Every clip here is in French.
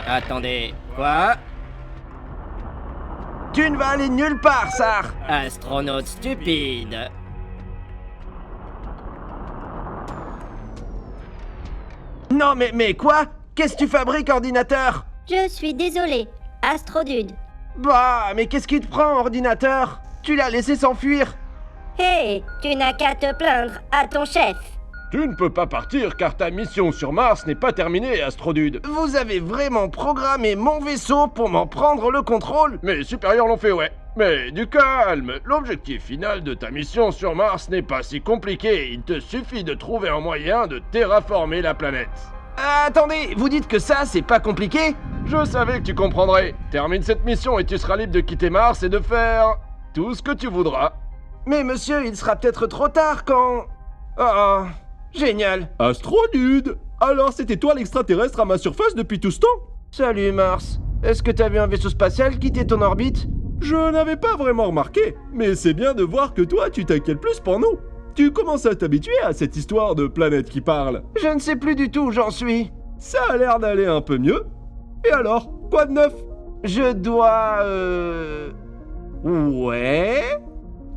Attendez, quoi? Tu ne vas aller nulle part, Sar. Astronaute stupide. Non mais quoi? Qu'est-ce que tu fabriques, ordinateur? Je suis désolé, Astrodude. Bah, mais qu'est-ce qui te prend, ordinateur? Tu l'as laissé s'enfuir. Hé, tu n'as qu'à te plaindre à ton chef. Tu ne peux pas partir car ta mission sur Mars n'est pas terminée, Astrodude. Vous avez vraiment programmé mon vaisseau pour m'en prendre le contrôle? Mes supérieurs l'ont fait, ouais. Mais du calme, l'objectif final de ta mission sur Mars n'est pas si compliqué. Il te suffit de trouver un moyen de terraformer la planète. Attendez, vous dites que ça, c'est pas compliqué? Je savais que tu comprendrais. Termine cette mission et tu seras libre de quitter Mars et de faire tout ce que tu voudras. Mais monsieur, il sera peut-être trop tard quand... Oh, génial. Astrodude! Alors c'était toi l'extraterrestre à ma surface depuis tout ce temps? Salut Mars. Est-ce que t'as vu un vaisseau spatial quitter ton orbite? Je n'avais pas vraiment remarqué, mais c'est bien de voir que toi tu t'inquiètes plus pour nous. Tu commences à t'habituer à cette histoire de planète qui parle. Je ne sais plus du tout où j'en suis. Ça a l'air d'aller un peu mieux. Et alors, quoi de neuf? Je dois... Ouais...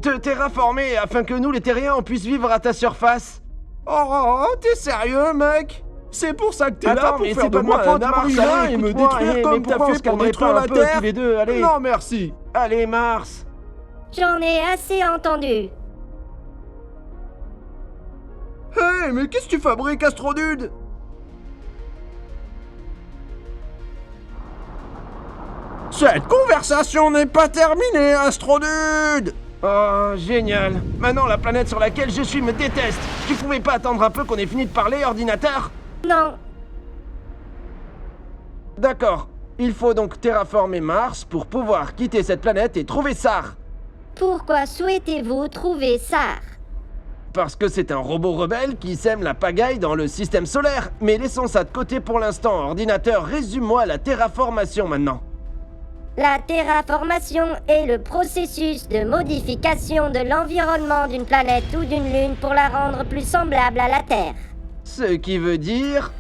te terraformer afin que nous les terriens on puisse vivre à ta surface. Oh, t'es sérieux, mec? C'est pour ça que t'es là Attends, pour mais faire c'est de pas de moi ma faute, un Mars, abri humain allez, et me écoute-moi, détruire mais comme t'as pourquoi on fait se pour calmerait détruire pas la un peu, Terre? tous les deux, allez. Non merci. Allez, Mars. J'en ai assez entendu. Hey, mais qu'est-ce que tu fabriques, Astrodude? Cette conversation n'est pas terminée, Astrodude! Oh, génial. Maintenant, la planète sur laquelle je suis me déteste. Tu pouvais pas attendre un peu qu'on ait fini de parler, ordinateur? Non, D'accord. Il faut donc terraformer Mars pour pouvoir quitter cette planète et trouver Sar. pourquoi souhaitez-vous trouver Sar? Parce que c'est un robot rebelle qui sème la pagaille dans le système solaire. Mais laissons ça de côté pour l'instant, ordinateur. Résume-moi la terraformation maintenant. La terraformation est le processus de modification de l'environnement d'une planète ou d'une lune pour la rendre plus semblable à la Terre. Ce qui veut dire...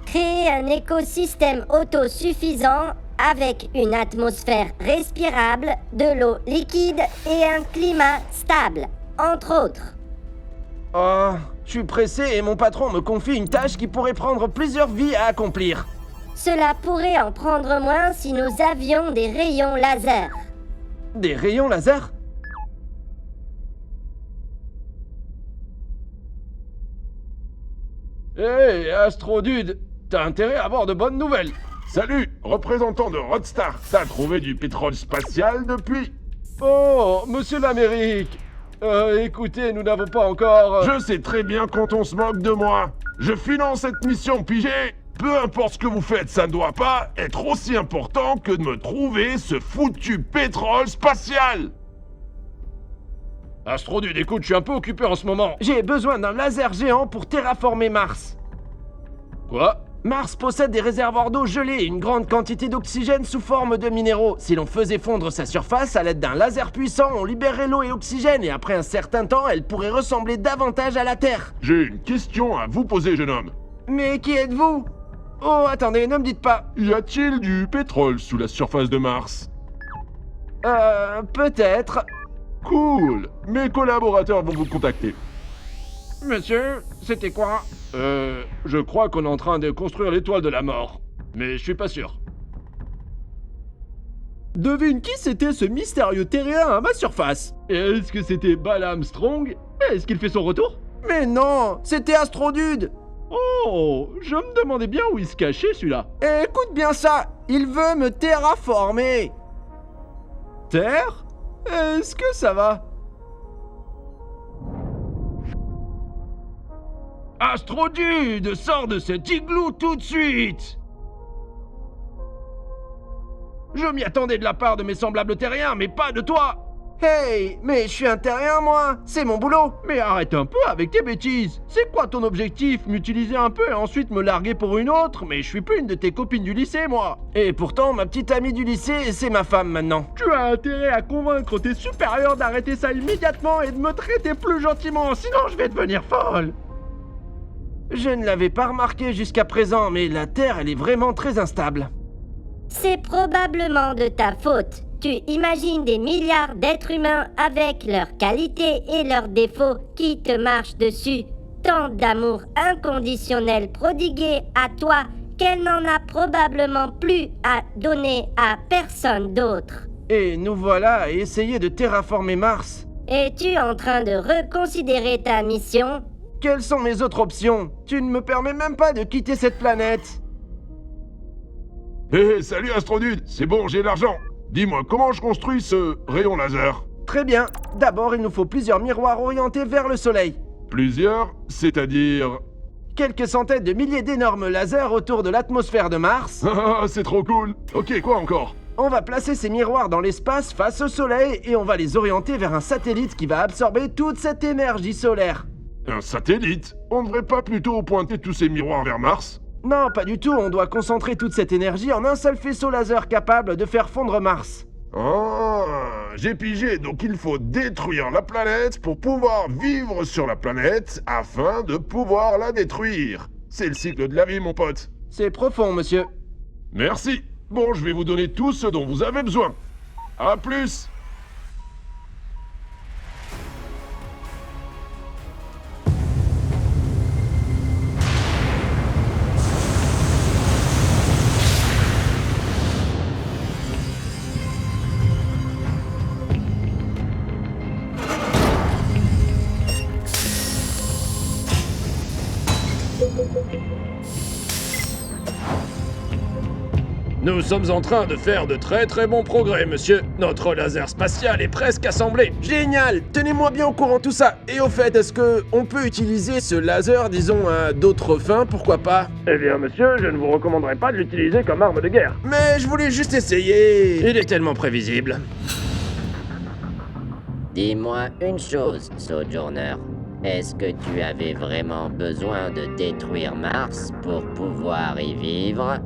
Créer un écosystème autosuffisant avec une atmosphère respirable, de l'eau liquide et un climat stable, entre autres. Oh, je suis pressé et mon patron me confie une tâche qui pourrait prendre plusieurs vies à accomplir. Cela pourrait en prendre moins si nous avions des rayons laser. Des rayons laser? Hé, Astrodude, t'as intérêt à avoir de bonnes nouvelles. Salut, représentant de Rodstar. T'as trouvé du pétrole spatial depuis? Oh, monsieur l'Amérique. Écoutez, nous n'avons pas encore... Je sais très bien quand on se moque de moi. Je finance cette mission, pigé. Peu importe ce que vous faites, ça ne doit pas être aussi important que de me trouver ce foutu pétrole spatial. Astrodude, écoute, je suis un peu occupé en ce moment. J'ai besoin d'un laser géant pour terraformer Mars. Quoi? Mars possède des réservoirs d'eau gelée et une grande quantité d'oxygène sous forme de minéraux. Si l'on faisait fondre sa surface à l'aide d'un laser puissant, on libérerait l'eau et l'oxygène et après un certain temps, elle pourrait ressembler davantage à la Terre. J'ai une question à vous poser, jeune homme. Mais qui êtes-vous? Oh, attendez, ne me dites pas. Y a-t-il du pétrole sous la surface de Mars? Peut-être. Cool. Mes collaborateurs vont vous contacter. Monsieur, c'était quoi? Je crois qu'on est en train de construire l'étoile de la mort. Mais je suis pas sûr. Devine qui c'était ce mystérieux terrien à ma surface? Est-ce que c'était Bal Armstrong? Est-ce qu'il fait son retour? Mais non, c'était Astrodude. Oh, je me demandais bien où il se cachait celui-là. Écoute bien ça, il veut me terraformer. Terre? Est-ce que ça va? Astrodude, sors de cet igloo tout de suite! Je m'y attendais de la part de mes semblables terriens, mais pas de toi! Hey, mais je suis un terrien, moi. C'est mon boulot. Mais arrête un peu avec tes bêtises! C'est quoi ton objectif? M'utiliser un peu et ensuite me larguer pour une autre? Mais je suis plus une de tes copines du lycée, moi! Et pourtant, ma petite amie du lycée, c'est ma femme maintenant. Tu as intérêt à convaincre tes supérieurs d'arrêter ça immédiatement et de me traiter plus gentiment, sinon je vais devenir folle! Je ne l'avais pas remarqué jusqu'à présent, mais la Terre, elle est vraiment très instable. C'est probablement de ta faute. Tu imagines des milliards d'êtres humains avec leurs qualités et leurs défauts qui te marchent dessus. Tant d'amour inconditionnel prodigué à toi qu'elle n'en a probablement plus à donner à personne d'autre. Et nous voilà à essayer de terraformer Mars. Es-tu en train de reconsidérer ta mission? Quelles sont mes autres options? Tu ne me permets même pas de quitter cette planète. Hé, salut Astrodude, c'est bon, j'ai l'argent. Dis-moi, comment je construis ce rayon laser? Très bien. D'abord, il nous faut plusieurs miroirs orientés vers le Soleil. Plusieurs, c'est-à-dire... Quelques centaines de milliers d'énormes lasers autour de l'atmosphère de Mars. Ah, c'est trop cool. Ok, quoi encore? On va placer ces miroirs dans l'espace face au Soleil et on va les orienter vers un satellite qui va absorber toute cette énergie solaire. Un satellite? On ne devrait pas plutôt pointer tous ces miroirs vers Mars? Non, pas du tout, on doit concentrer toute cette énergie en un seul faisceau laser capable de faire fondre Mars. Ah, j'ai pigé, donc il faut détruire la planète pour pouvoir vivre sur la planète afin de pouvoir la détruire. C'est le cycle de la vie, mon pote. C'est profond, monsieur. Merci. Bon, je vais vous donner tout ce dont vous avez besoin. À plus. Nous sommes en train de faire de très très bons progrès, monsieur. Notre laser spatial est presque assemblé. Génial! Tenez-moi bien au courant de tout ça. Et au fait, est-ce que on peut utiliser ce laser, disons, à d'autres fins, pourquoi pas? Eh bien, monsieur, je ne vous recommanderais pas de l'utiliser comme arme de guerre. Mais je voulais juste essayer. Il est tellement prévisible. Dis-moi une chose, Sojourner. Est-ce que tu avais vraiment besoin de détruire Mars pour pouvoir y vivre?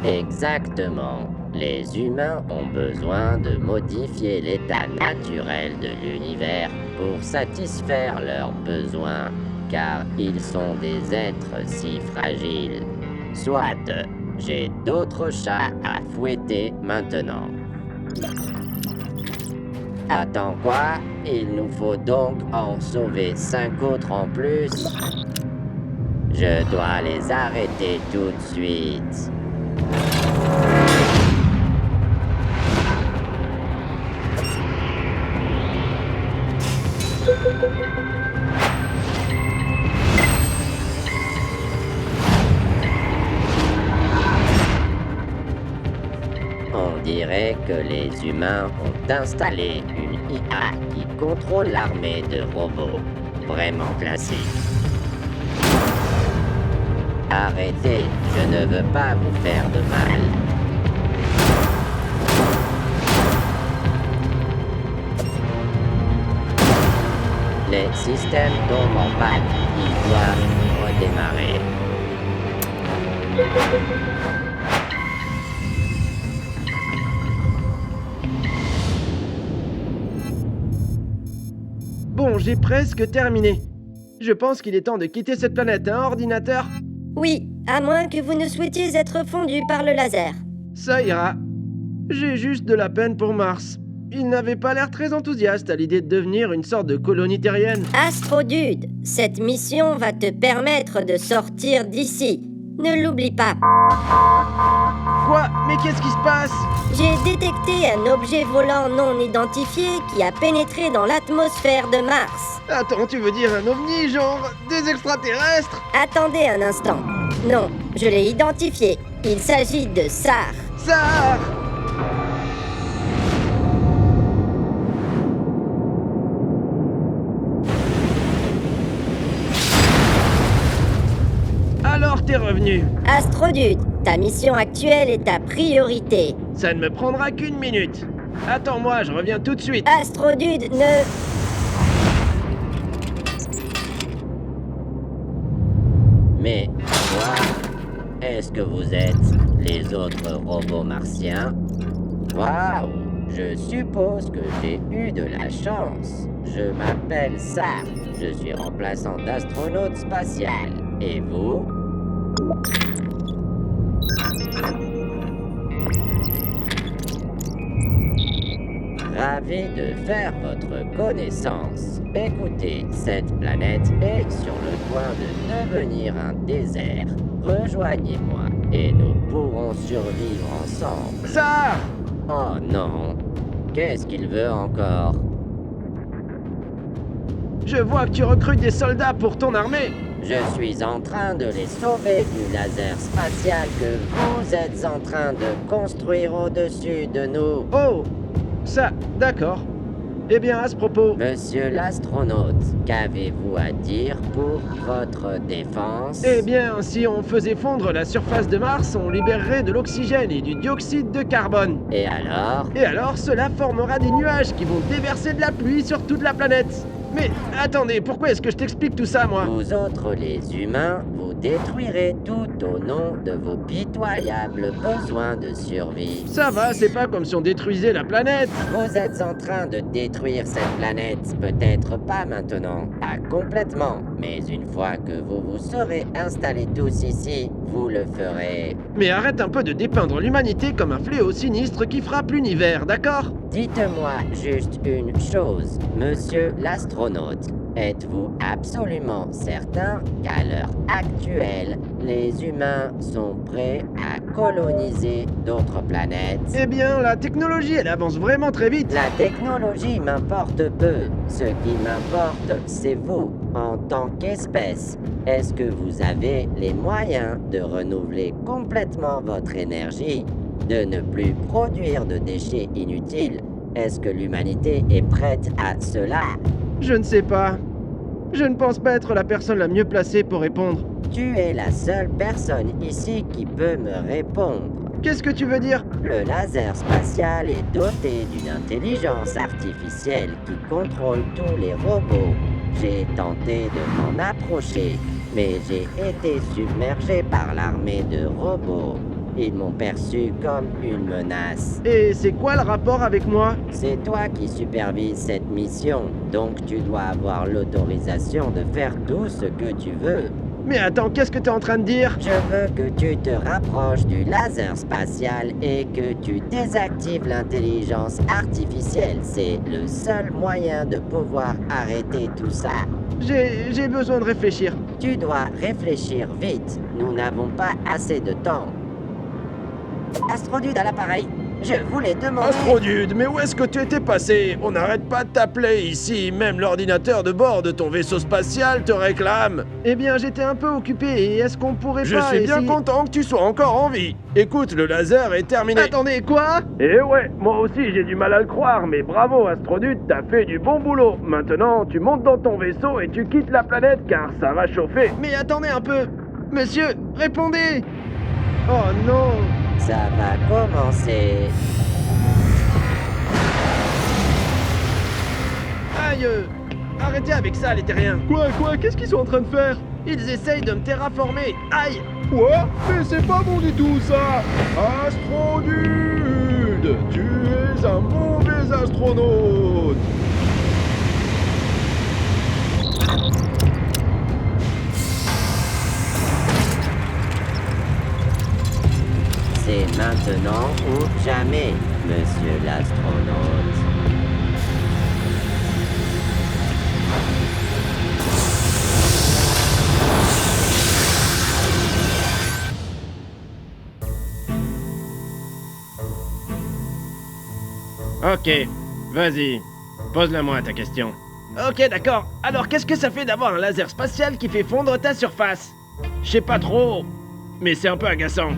Exactement. Les humains ont besoin de modifier l'état naturel de l'univers pour satisfaire leurs besoins, car ils sont des êtres si fragiles. Soit, j'ai d'autres chats à fouetter maintenant. Attends quoi? Il nous faut donc en sauver 5 autres en plus. Je dois les arrêter tout de suite. On dirait que les humains ont installé une IA qui contrôle l'armée de robots. Vraiment classique. Arrêtez, je ne veux pas vous faire de mal. Les systèmes tombent en panne. Ils doivent redémarrer. Bon, j'ai presque terminé. Je pense qu'il est temps de quitter cette planète, hein, ordinateur? Oui, à moins que vous ne souhaitiez être fondu par le laser. Ça ira. J'ai juste de la peine pour Mars. Il n'avait pas l'air très enthousiaste à l'idée de devenir une sorte de colonie terrienne. Astrodude, cette mission va te permettre de sortir d'ici. Ne l'oublie pas. Quoi? Mais qu'est-ce qui se passe? J'ai détecté un objet volant non identifié qui a pénétré dans l'atmosphère de Mars. Attends, tu veux dire un ovni, genre des extraterrestres? Attendez un instant. Non, je l'ai identifié. Il s'agit de SAR. SAR! Alors t'es revenu. Astrodude, ta mission actuelle est ta priorité. Ça ne me prendra qu'une minute. Attends-moi, je reviens tout de suite. Astrodude, ne... Mais quoi? Est-ce que vous êtes les autres robots martiens? Waouh! Je suppose que j'ai eu de la chance. Je m'appelle Sark. Je suis remplaçant d'astronaute spatial. Et vous? Ravi de faire votre connaissance. Écoutez, cette planète est sur le point de devenir un désert. Rejoignez-moi et nous pourrons survivre ensemble. Ça! Oh non, qu'est-ce qu'il veut encore? Je vois que tu recrutes des soldats pour ton armée. Je suis en train de les sauver du laser spatial que vous êtes en train de construire au-dessus de nous. Oh! Ça, d'accord. Eh bien, à ce propos... Monsieur l'astronaute, qu'avez-vous à dire pour votre défense? Eh bien, si on faisait fondre la surface de Mars, on libérerait de l'oxygène et du dioxyde de carbone. Et alors? Et alors, cela formera des nuages qui vont déverser de la pluie sur toute la planète. Mais attendez, pourquoi est-ce que je t'explique tout ça, moi? Vous autres, les humains, vous détruirez tout au nom de vos pitoyables besoins de survie. Ça va, c'est pas comme si on détruisait la planète. Vous êtes en train de détruire cette planète, peut-être pas maintenant, pas complètement, mais une fois que vous vous serez installés tous ici, vous le ferez. Mais arrête un peu de dépeindre l'humanité comme un fléau sinistre qui frappe l'univers, d'accord? Dites-moi juste une chose, monsieur l'astronaute. Êtes-vous absolument certain qu'à l'heure actuelle, les humains sont prêts à coloniser d'autres planètes? Eh bien, la technologie, elle avance vraiment très vite. La technologie m'importe peu. Ce qui m'importe, c'est vous, en tant qu'espèce. Est-ce que vous avez les moyens de renouveler complètement votre énergie, de ne plus produire de déchets inutiles? Est-ce que l'humanité est prête à cela? Je ne sais pas. Je ne pense pas être la personne la mieux placée pour répondre. Tu es la seule personne ici qui peut me répondre. Qu'est-ce que tu veux dire? Le laser spatial est doté d'une intelligence artificielle qui contrôle tous les robots. J'ai tenté de m'en approcher, mais j'ai été submergé par l'armée de robots. Ils m'ont perçu comme une menace. Et c'est quoi le rapport avec moi? C'est toi qui supervises cette mission, donc tu dois avoir l'autorisation de faire tout ce que tu veux. Mais attends, qu'est-ce que t'es en train de dire? Je veux que tu te rapproches du laser spatial et que tu désactives l'intelligence artificielle. C'est le seul moyen de pouvoir arrêter tout ça. J'ai besoin de réfléchir. Tu dois réfléchir vite. Nous n'avons pas assez de temps. Astrodude à l'appareil. Je voulais demander... Astrodude, mais où est-ce que tu étais passé? On n'arrête pas de t'appeler ici, même l'ordinateur de bord de ton vaisseau spatial te réclame. Eh bien, j'étais un peu occupé, et est-ce qu'on pourrait Je pas suis bien essayer- content que tu sois encore en vie. Écoute, le laser est terminé. Attendez, quoi? Eh ouais, moi aussi j'ai du mal à le croire, mais bravo Astrodude, t'as fait du bon boulot. Maintenant, tu montes dans ton vaisseau et tu quittes la planète car ça va chauffer. Mais attendez un peu. Monsieur, répondez. Oh non. Ça va commencer. Aïe. Arrêtez avec ça, les terriens. Quoi? Qu'est-ce qu'ils sont en train de faire? Ils essayent de me terraformer. Aïe. Quoi? Mais c'est pas bon du tout, ça! Astrodude! Tu es un mauvais astronaute! C'est maintenant ou jamais, monsieur l'astronaute. Ok, vas-y. Pose-la-moi ta question. Ok, d'accord. Alors, qu'est-ce que ça fait d'avoir un laser spatial qui fait fondre ta surface? Je sais pas trop, mais c'est un peu agaçant.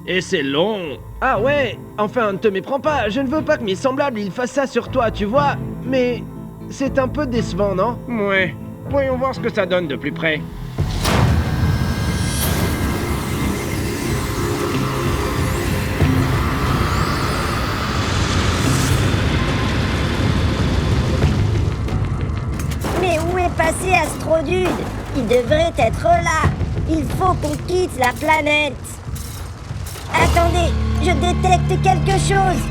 Et c'est long. Ah ouais, enfin, ne te méprends pas. Je ne veux pas que mes semblables ils fassent ça sur toi, tu vois. Mais c'est un peu décevant, non? Ouais. Voyons voir ce que ça donne de plus près. Mais où est passé Astrodude? Il devrait être là. Il faut qu'on quitte la planète. Attendez, je détecte quelque chose.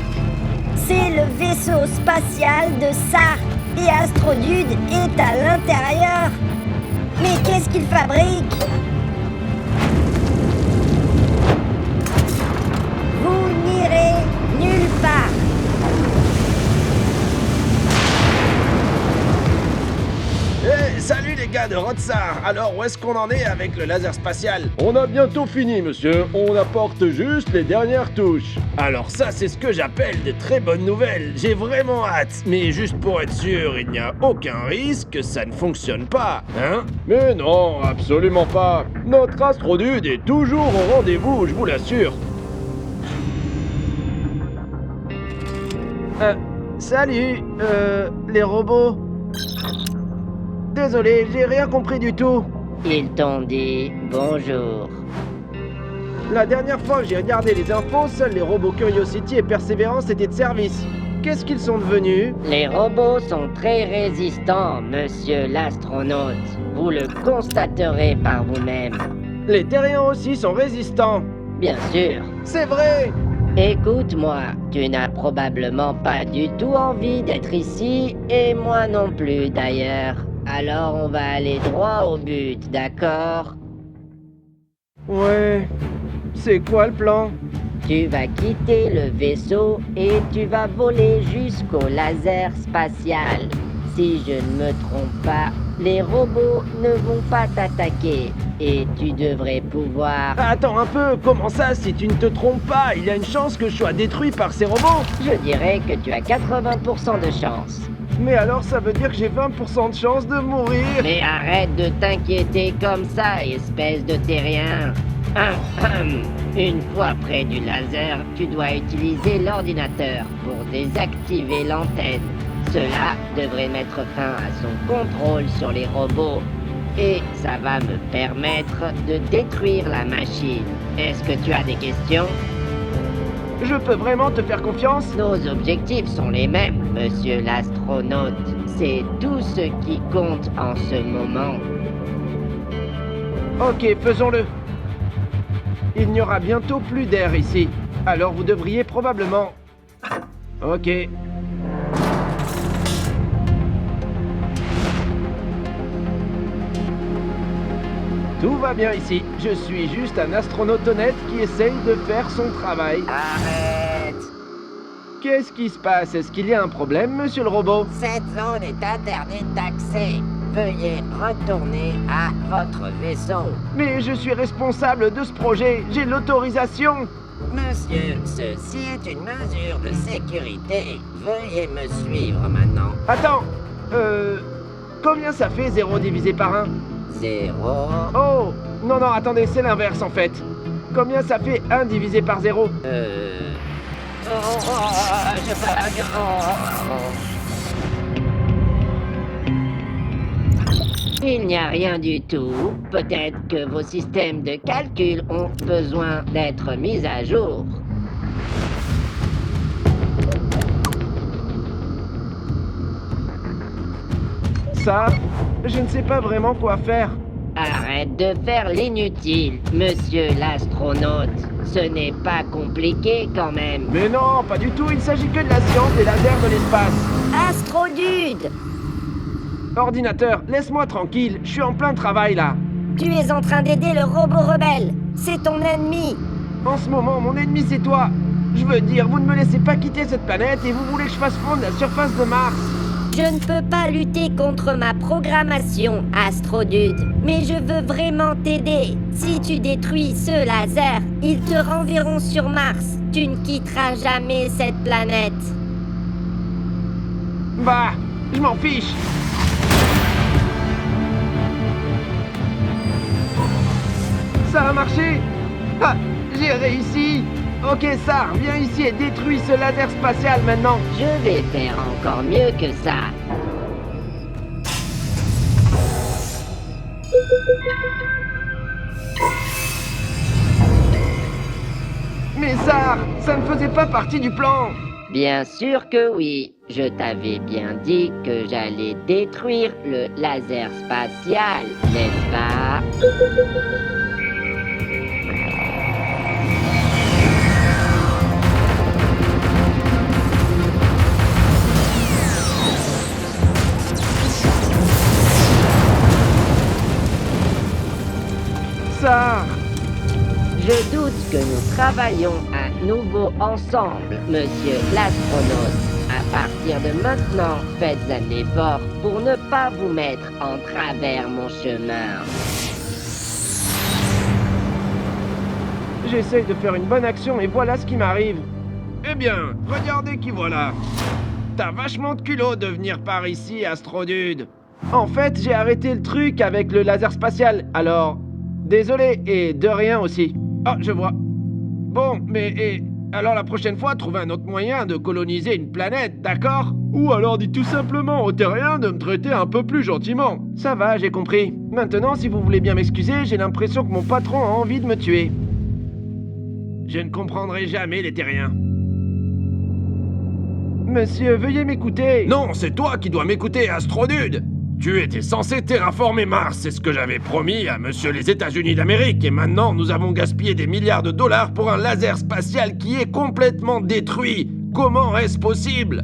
C'est le vaisseau spatial de SAR et Astrodude est à l'intérieur. Mais qu'est-ce qu'il fabrique? les gars de Rotsar, alors où est-ce qu'on en est avec le laser spatial? On a bientôt fini, monsieur. On apporte juste les dernières touches. Alors ça, c'est ce que j'appelle de très bonnes nouvelles. J'ai vraiment hâte. Mais juste pour être sûr, il n'y a aucun risque que ça ne fonctionne pas, hein? Mais non, absolument pas. Notre astrodude est toujours au rendez-vous, je vous l'assure. Salut, les robots. Désolé, j'ai rien compris du tout. Ils t'ont dit bonjour. La dernière fois que j'ai regardé les infos, seuls les robots Curiosity et Persévérance étaient de service. Qu'est-ce qu'ils sont devenus? Les robots sont très résistants, monsieur l'astronaute. Vous le constaterez par vous-même. Les terriens aussi sont résistants. Bien sûr. C'est vrai! Écoute-moi, tu n'as probablement pas du tout envie d'être ici, et moi non plus d'ailleurs. Alors on va aller droit au but, d'accord? Ouais. C'est quoi le plan? Tu vas quitter le vaisseau et tu vas voler jusqu'au laser spatial. Si je ne me trompe pas, les robots ne vont pas t'attaquer et tu devrais pouvoir... Attends un peu, comment ça si tu ne te trompes pas? Il y a une chance que je sois détruit par ces robots? Je dirais que tu as 80% de chance. Mais alors ça veut dire que j'ai 20% de chance de mourir? Mais arrête de t'inquiéter comme ça, espèce de terrien. Une fois près du laser, tu dois utiliser l'ordinateur pour désactiver l'antenne. Cela devrait mettre fin à son contrôle sur les robots. Et ça va me permettre de détruire la machine. Est-ce que tu as des questions? Je peux vraiment te faire confiance? Nos objectifs sont les mêmes, monsieur l'astronaute. C'est tout ce qui compte en ce moment. Ok, faisons-le. Il n'y aura bientôt plus d'air ici. Alors vous devriez probablement... Ok. Tout va bien ici. Je suis juste un astronaute honnête qui essaye de faire son travail. Arrête! Qu'est-ce qui se passe? Est-ce qu'il y a un problème, monsieur le robot? Cette zone est interdite d'accès. Veuillez retourner à votre vaisseau. Mais je suis responsable de ce projet. J'ai l'autorisation. Monsieur, ceci est une mesure de sécurité. Veuillez me suivre maintenant. Attends. Combien ça fait 0 divisé par 1? 0. Oh! Non, non, attendez, c'est l'inverse en fait. Combien ça fait 1 divisé par 0? Il n'y a rien du tout. Peut-être que vos systèmes de calcul ont besoin d'être mis à jour. Ça, je ne sais pas vraiment quoi faire. Arrête de faire l'inutile, monsieur l'astronaute. Ce n'est pas compliqué quand même. Mais non, pas du tout, il s'agit que de la science des lasers de l'espace. Astrodude! Ordinateur, laisse-moi tranquille, je suis en plein travail là. Tu es en train d'aider le robot rebelle. C'est ton ennemi. En ce moment, mon ennemi c'est toi. Je veux dire, vous ne me laissez pas quitter cette planète et vous voulez que je fasse fondre la surface de Mars. Je ne peux pas lutter contre ma programmation, Astrodude. Mais je veux vraiment t'aider. Si tu détruis ce laser, ils te renverront sur Mars. Tu ne quitteras jamais cette planète. Bah, je m'en fiche. Ça a marché. Ah, j'ai réussi. Ok, Sar, viens ici et détruis ce laser spatial maintenant. Je vais faire encore mieux que ça. Mais Sar, ça ne faisait pas partie du plan. Bien sûr que oui. Je t'avais bien dit que j'allais détruire le laser spatial, n'est-ce pas? Sar. Je doute que nous travaillons à nouveau ensemble, monsieur l'astronaute. À partir de maintenant, faites un effort pour ne pas vous mettre en travers mon chemin. J'essaye de faire une bonne action et voilà ce qui m'arrive. Eh bien, regardez qui voilà. T'as vachement de culot de venir par ici, Astrodude. En fait, j'ai arrêté le truc avec le laser spatial, alors... Désolé, et de rien aussi. Ah, je vois. Bon, mais alors la prochaine fois, trouve un autre moyen de coloniser une planète, d'accord? Ou alors dis tout simplement aux terriens de me traiter un peu plus gentiment. Ça va, j'ai compris. Maintenant, si vous voulez bien m'excuser, j'ai l'impression que mon patron a envie de me tuer. Je ne comprendrai jamais les terriens. Monsieur, veuillez m'écouter. Non, c'est toi qui dois m'écouter, Astrodude. Tu étais censé terraformer Mars, c'est ce que j'avais promis à monsieur les États-Unis d'Amérique, et maintenant nous avons gaspillé des milliards de dollars pour un laser spatial qui est complètement détruit. Comment est-ce possible?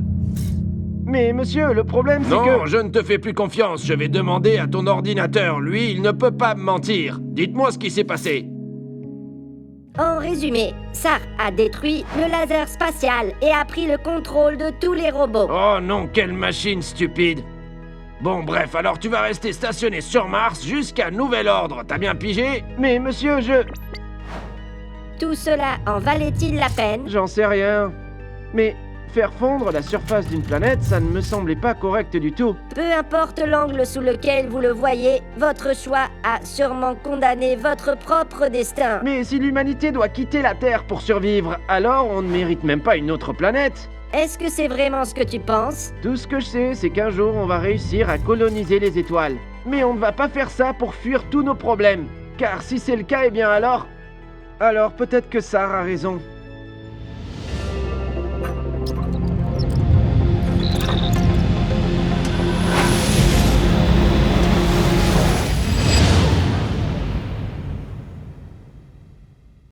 Mais monsieur, le problème c'est que... Non, je ne te fais plus confiance, je vais demander à ton ordinateur, lui, il ne peut pas me mentir. Dites-moi ce qui s'est passé. En résumé, SAR a détruit le laser spatial et a pris le contrôle de tous les robots. Oh non, quelle machine stupide. Bon, bref, alors tu vas rester stationné sur Mars jusqu'à nouvel ordre, t'as bien pigé? Mais monsieur, je... Tout cela en valait-il la peine? J'en sais rien. Mais faire fondre la surface d'une planète, ça ne me semblait pas correct du tout. Peu importe l'angle sous lequel vous le voyez, votre choix a sûrement condamné votre propre destin. Mais si l'humanité doit quitter la Terre pour survivre, alors on ne mérite même pas une autre planète. Est-ce que c'est vraiment ce que tu penses? Tout ce que je sais, c'est qu'un jour on va réussir à coloniser les étoiles. Mais on ne va pas faire ça pour fuir tous nos problèmes. Car si c'est le cas, eh bien alors... Alors peut-être que Sarah a raison.